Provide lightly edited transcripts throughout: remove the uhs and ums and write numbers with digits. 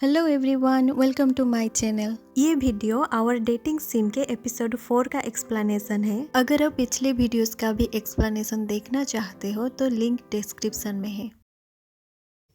Hello everyone, welcome to my channel. ये video our dating sim के episode 4 का explanation है। अगर आप पिछले वीडियोस का भी एक्सप्लेनेशन देखना चाहते हो तो लिंक डिस्क्रिप्शन में है।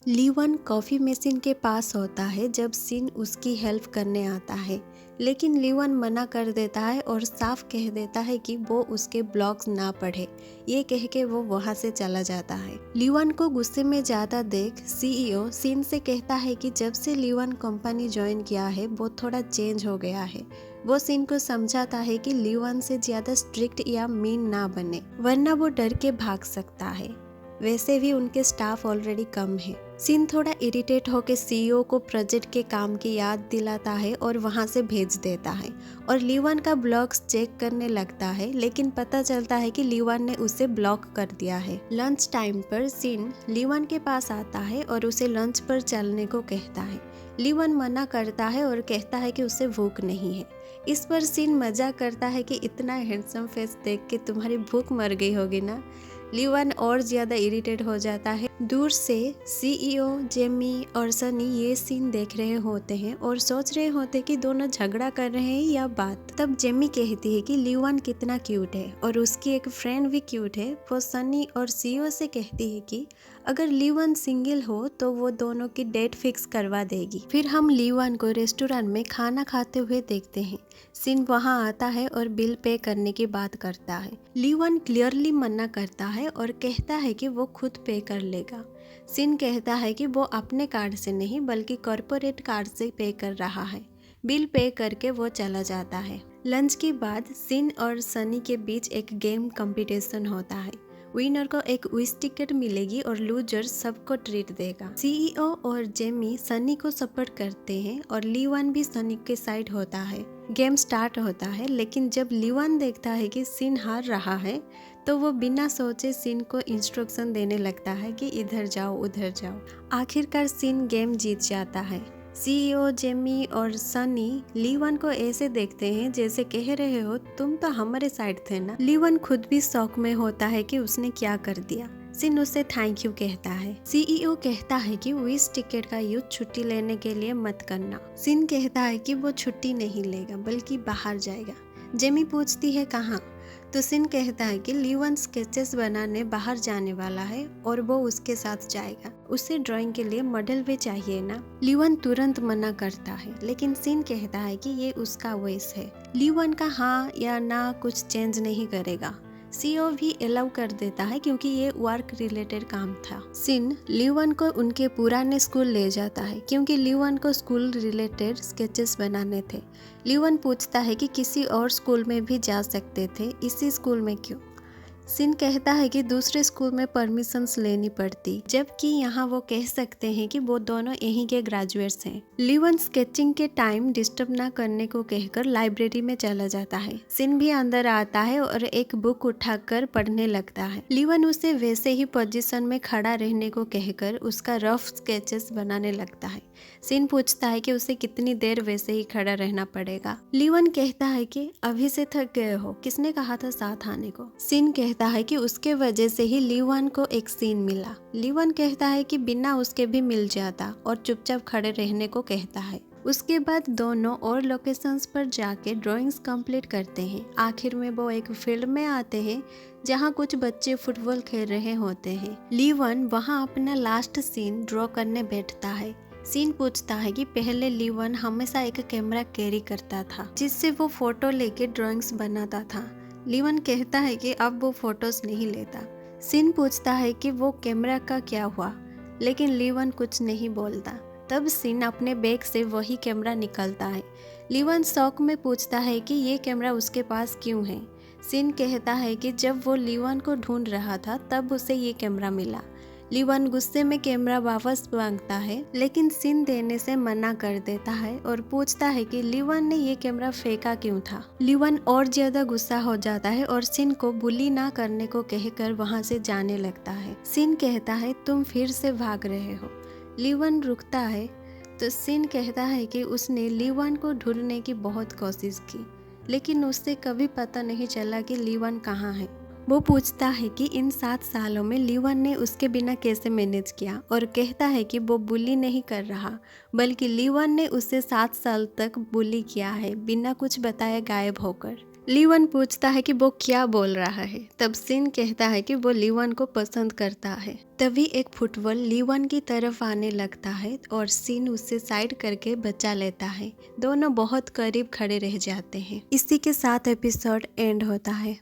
लीवन कॉफ़ी मशीन के पास होता है जब सिन उसकी हेल्प करने आता है, लेकिन लीवन मना कर देता है और साफ कह देता है कि वो उसके ब्लॉग्स ना पढ़े। ये कह के वो वहाँ से चला जाता है। लीवन को गुस्से में ज़्यादा देख सीईओ सिन से कहता है कि जब से लीवन कंपनी ज्वाइन किया है वो थोड़ा चेंज हो गया है। वो सिन को समझाता है कि लीवन से ज़्यादा स्ट्रिक्ट या मीन ना बने, वरना वो डर के भाग सकता है। वैसे भी उनके स्टाफ ऑलरेडी कम है। सिन थोड़ा इरिटेट होकर सीईओ को प्रोजेक्ट के काम की याद दिलाता है और वहां से भेज देता है और लीवन का ब्लॉग्स चेक करने लगता है, लेकिन पता चलता है कि लीवन ने उसे ब्लॉक कर दिया है। लंच टाइम पर सिन लीवन के पास आता है और उसे लंच पर चलने को कहता है। लीवन मना करता है और कहता है कि उसे भूख नहीं है। इस पर सिन मजाक करता है कि इतना हैंडसम फेस देख के तुम्हारी भूख मर गई होगी ना। लीवन और ज्यादा इरिटेट हो जाता है। दूर से सीईओ, जेमी और सनी ये सीन देख रहे होते हैं और सोच रहे होते कि दोनों झगड़ा कर रहे हैं या बात। तब जेमी कहती है कि लीवन कितना क्यूट है और उसकी एक फ्रेंड भी क्यूट है। वो सनी और सीईओ से कहती है कि अगर लीवन सिंगल हो तो वो दोनों की डेट फिक्स करवा देगी। फिर हम लीवन को रेस्टोरेंट में खाना खाते हुए देखते हैं। सिन वहां आता है और बिल पे करने की बात करता है। लीवन क्लियरली मना करता है और कहता है कि वो खुद पे कर लेगा। सिन कहता है कि वो अपने कार्ड से नहीं बल्कि कॉर्पोरेट कार्ड से पे कर रहा है। बिल पे करके वो चला जाता है। लंच के बाद सिन और सनी के बीच एक गेम कंपटीशन होता है। विनर को एक विश टिकट मिलेगी और लूजर सबको ट्रीट देगा। सीईओ और जेमी सनी को सपोर्ट करते हैं और लीवन भी सनी के साइड होता है। गेम स्टार्ट होता है, लेकिन जब लीवन देखता है कि सिन हार रहा है तो वो बिना सोचे सिन को इंस्ट्रक्शन देने लगता है कि इधर जाओ उधर जाओ। आखिरकार सिन गेम जीत जाता है। सीईओ, जेमी और सनी लीवन को ऐसे देखते हैं जैसे कह रहे हो तुम तो हमारे साइड थे ना। लीवन खुद भी शौक में होता है कि उसने क्या कर दिया। सिन उसे थैंक यू कहता है। सीईओ कहता है कि विश टिकट का यूज छुट्टी लेने के लिए मत करना। सिन कहता है कि वो छुट्टी नहीं लेगा बल्कि बाहर जाएगा। जेमी पूछती है कहाँ, तो सिन कहता है कि लीवन स्केचेस बनाने बाहर जाने वाला है और वो उसके साथ जाएगा। उसे ड्राइंग के लिए मॉडल भी चाहिए ना। लीवन तुरंत मना करता है, लेकिन सिन कहता है कि ये उसका विश है। लीवन का हाँ या ना कुछ चेंज नहीं करेगा। सीईओ भी अलाउ कर देता है क्योंकि ये वर्क रिलेटेड काम था। सिन लीवन को उनके पुराने स्कूल ले जाता है क्योंकि लीवन को स्कूल रिलेटेड स्केचेस बनाने थे। लीवन पूछता है कि किसी और स्कूल में भी जा सकते थे, इसी स्कूल में क्यों? सिन कहता है कि दूसरे स्कूल में परमिशंस लेनी पड़ती, जबकि यहाँ वो कह सकते हैं कि वो दोनों यहीं के ग्रेजुएट्स हैं। लीवन स्केचिंग के टाइम डिस्टर्ब ना करने को कहकर लाइब्रेरी में चला जाता है। सिन भी अंदर आता है और एक बुक उठाकर पढ़ने लगता है। लीवन उसे वैसे ही पोजीशन में खड़ा रहने को कहकर उसका रफ स्केचेस बनाने लगता है। सिन पूछता है कि उसे कितनी देर वैसे ही खड़ा रहना पड़ेगा। लीवन कहता है कि अभी से थक गए हो, किसने कहा था साथ आने को? सिन कहता है कि उसके वजह से ही लीवन को एक सीन मिला। लीवन कहता है कि बिना उसके भी मिल जाता और चुपचाप खड़े रहने को कहता है। उसके बाद दोनों और लोकेशंस पर जाके ड्राइंग्स कंप्लीट करते हैं। आखिर में वो एक फील्ड में आते हैं जहाँ कुछ बच्चे फुटबॉल खेल रहे होते हैं। लीवन वहाँ अपना लास्ट सीन ड्रॉ करने बैठता है। सीन पूछता है कि पहले लीवन हमेशा एक कैमरा कैरी करता था जिससे वो फोटो लेके ड्राइंग्स बनाता था। लीवन कहता है कि अब वो फोटोज नहीं लेता। सीन पूछता है कि वो कैमरा का क्या हुआ, लेकिन लीवन कुछ नहीं बोलता। तब सीन अपने बैग से वही कैमरा निकालता है। लीवन शौक में पूछता है कि ये कैमरा उसके पास क्यों है। सीन कहता है कि जब वो लीवन को ढूंढ रहा था तब उसे ये कैमरा मिला। लीवन गुस्से में कैमरा वापस मांगता है, लेकिन सिन देने से मना कर देता है और पूछता है कि लीवन ने ये कैमरा फेंका क्यों था। लीवन और ज्यादा गुस्सा हो जाता है और सिन को बुली ना करने को कहकर वहां से जाने लगता है। सिन कहता है तुम फिर से भाग रहे हो। लीवन रुकता है तो सिन कहता है कि उसने लीवन को ढूंढने की बहुत कोशिश की, लेकिन उससे कभी पता नहीं चला कि लीवन कहाँ है। वो पूछता है कि इन 7 सालों में लीवन ने उसके बिना कैसे मैनेज किया और कहता है कि वो बुली नहीं कर रहा, बल्कि लीवन ने उसे 7 साल तक बुली किया है बिना कुछ बताए गायब होकर। लीवन पूछता है कि वो क्या बोल रहा है। तब सिन कहता है कि वो लीवन को पसंद करता है। तभी एक फुटबॉल लीवन की तरफ आने लगता है और सिन उसे साइड करके बचा लेता है। दोनों बहुत करीब खड़े रह जाते हैं। इसी के साथ एपिसोड एंड होता है।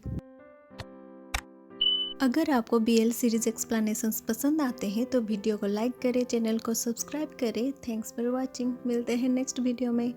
अगर आपको BL सीरीज एक्सप्लेनेशंस पसंद आते हैं तो वीडियो को लाइक करें, चैनल को सब्सक्राइब करें। Thanks for watching. मिलते हैं नेक्स्ट वीडियो में।